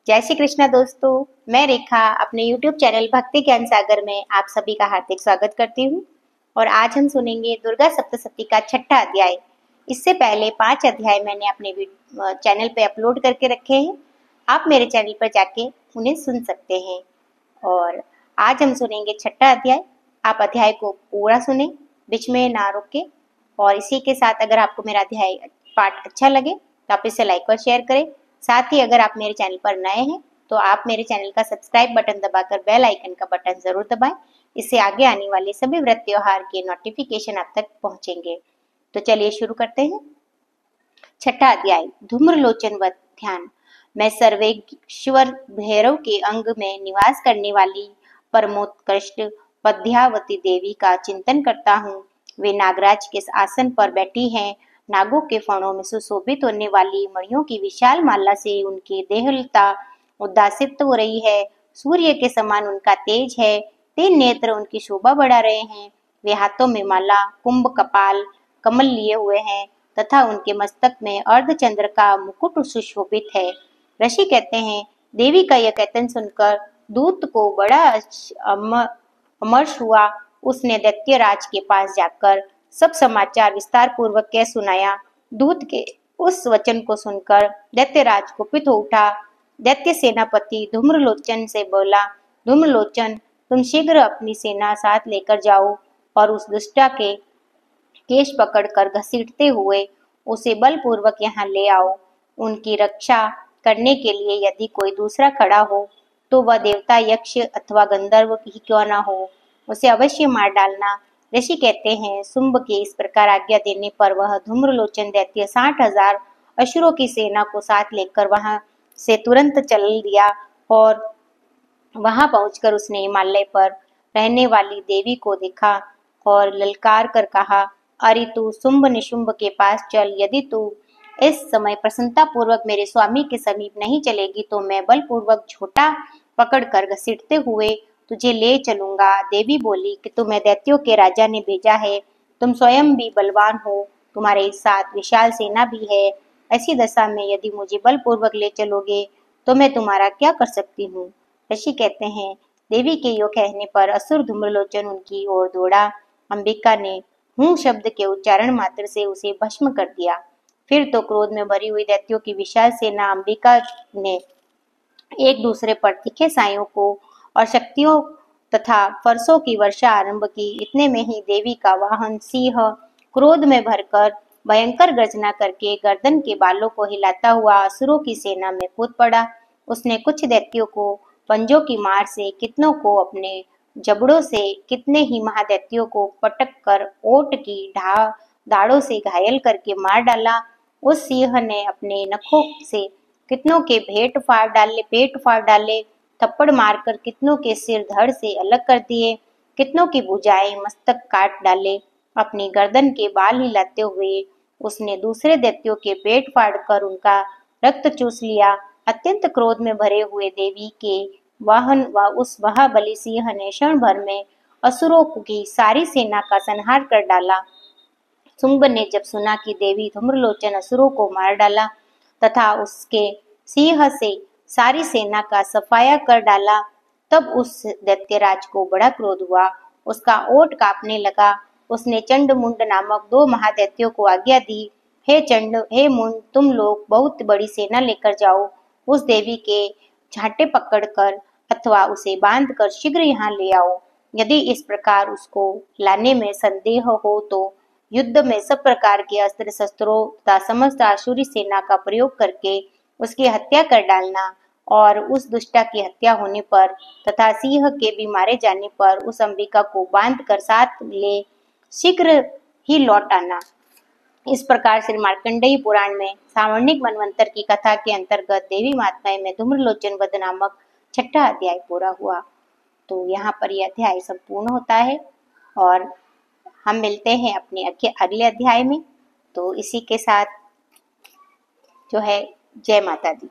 जय श्री कृष्णा दोस्तों, मैं रेखा अपने YouTube चैनल भक्ति ज्ञान सागर में आप सभी का हार्दिक स्वागत करती हूँ। और आज हम सुनेंगे दुर्गा सप्तशती का 6ठा अध्याय। इससे पहले 5 अध्याय मैंने अपने चैनल पे अपलोड करके रखे हैं। आप मेरे चैनल पर जाके उन्हें सुन सकते हैं। और आज हम सुनेंगे 6ठा अध्याय। आप अध्याय को पूरा सुने, बीच में ना रोके। और इसी के साथ अगर आपको मेरा अध्याय पाठ अच्छा लगे तो आप इसे लाइक और शेयर करें। साथ ही अगर आप मेरे चैनल पर नए हैं तो आप मेरे चैनल का सब्सक्राइब बटन दबाकर बेल आइकन का बटन जरूर दबाएं। इससे आगे आने वाले सभी व्रत त्योहार के नोटिफिकेशन आप तक पहुंचेंगे। तो चलिए शुरू करते हैं। 6ठा अध्याय, धूम्रलोचन वध ध्यान। मैं सर्वेश्वर भैरव के अंग में निवास करने वाली परमोत्कृष्ट पद्यावती देवी का चिंतन करता हूँ। वे नागराज के आसन पर बैठी हैं। नागों के फणों में सुशोभित होने वाली मणियों की विशाल माला से उनकी देहलता उद्भासित हो रही है। सूर्य के समान उनका तेज है। 3 नेत्र उनकी शोभा बढ़ा रहे हैं। वे हाथों में माला, कुंभ, कपाल, कमल लिए हुए हैं तथा उनके मस्तक में अर्धचंद्र का मुकुट सुशोभित है। ऋषि कहते हैं, देवी का यह कथन सुनकर दूत को बड़ा अमर्ष हुआ। उसने दैत्यराज के पास जाकर सब समाचार विस्तार पूर्वक कह सुनाया। दूत के उस वचन को सुनकर दैत्यराज कुपित हो उठा। दैत्य सेनापति धूम्रलोचन से बोला, धूम्रलोचन, तुम शीघ्र अपनी सेना साथ लेकर जाओ और उस दुष्टा के केश पकड़कर घसीटते हुए उसे बलपूर्वक यहाँ ले आओ। उनकी रक्षा करने के लिए यदि कोई दूसरा खड़ा हो तो वह देवता, यक्ष अथवा गंधर्व ही क्यों ना हो, उसे अवश्य मार डालना। ऋषि कहते हैं, शुंभ के इस प्रकार आज्ञा देने पर वह धूम्रलोचन दैत्य 60,000 असुरों की सेना को साथ लेकर वहां से तुरंत चल दिया। और वहां पहुंचकर उसने हिमालय पर रहने वाली देवी को देखा और ललकार कर कहा, अरे तू शुंभ निशुंभ के पास चल। यदि तू इस समय प्रसन्नता पूर्वक मेरे स्वामी के समीप नहीं चलेगी तो मैं बलपूर्वक झोटा पकड़कर घसीटते हुए तुझे ले चलूंगा। देवी बोली कि तुम्हें दैत्यों के राजा ने भेजा है। तुम स्वयं भी बलवान हो, तुम्हारे साथ विशाल सेना भी है। ऐसी दशा में यदि मुझे बलपूर्वक ले चलोगे तो मैं तुम्हारा क्या कर सकती हूँ। ऋषि कहते हैं, देवी के यो कहने पर असुर धूम्रलोचन उनकी ओर दौड़ा। अंबिका ने हूँ शब्द के उच्चारण मात्र से उसे भस्म कर दिया। फिर तो क्रोध में भरी हुई दैत्यों की विशाल सेना अंबिका ने एक दूसरे पर तीखे सायों को और शक्तियों तथा फरसों की वर्षा आरंभ की। इतने में ही देवी का वाहन सिंह क्रोध में भरकर भयंकर गर्जना करके गर्दन के बालों को हिलाता हुआ असुरों की सेना में कूद पड़ा। उसने कुछ दैत्यों को पंजों की मार से, कितनों को अपने जबड़ों से, कितने ही महादैत्यों को पटक कर ओट की दाढ़ों से घायल करके मार डाला। उस सिंह ने अपने नखों से कितनों के पेट फाड़ डाले, थप्पड़ मारकर कितनों के सिर धड़ से अलग कर दिए, कितनों की भुजाएं, मस्तक काट डाले। अपनी गर्दन के बाल हिलाते हुए उसने दूसरे दैत्यों के पेट फाड़कर उनका रक्त चूस लिया। अत्यंत क्रोध में भरे हुए देवी के वाहन व उस महाबली सिंह ने क्षण भर में असुरों की सारी सेना का संहार कर डाला। शुंभ ने जब सुना कि देवी धूम्रलोचन असुरों को मार डाला तथा उसके सिंह से सारी सेना का सफाया कर डाला, तब उस दैत्यराज को बड़ा क्रोध हुआ। उसका ओठ कांपने लगा। उसने चंड मुंड नामक 2 महादैत्यों को आज्ञा दी, हे चंड, हे मुंड, तुम लोग बहुत बड़ी सेना लेकर जाओ। उस देवी के झाटे पकड़कर अथवा उसे बांधकर शीघ्र यहाँ ले आओ। यदि इस प्रकार उसको लाने में संदेह हो तो युद्ध में सब प्रकार के अस्त्र शस्त्रों तथा समस्त आसुरी सेना का प्रयोग करके उसकी हत्या कर डालना। और उस दुष्टा की हत्या होने पर तथा सिंह के भी मारे जाने पर उस अंबिका को बांध कर साथ ले शीघ्र ही लौट आना। इस प्रकार श्री मार्कंडेय पुराण में सावर्णिक मनवंतर की कथा के अंतर्गत देवी महात्म्य में धूम्रलोचन वध नामक 6ठा अध्याय पूरा हुआ। तो यहाँ पर यह अध्याय संपूर्ण होता है और हम मिलते हैं अपने अगले अध्याय में। तो इसी के साथ जो है, जय माता दी।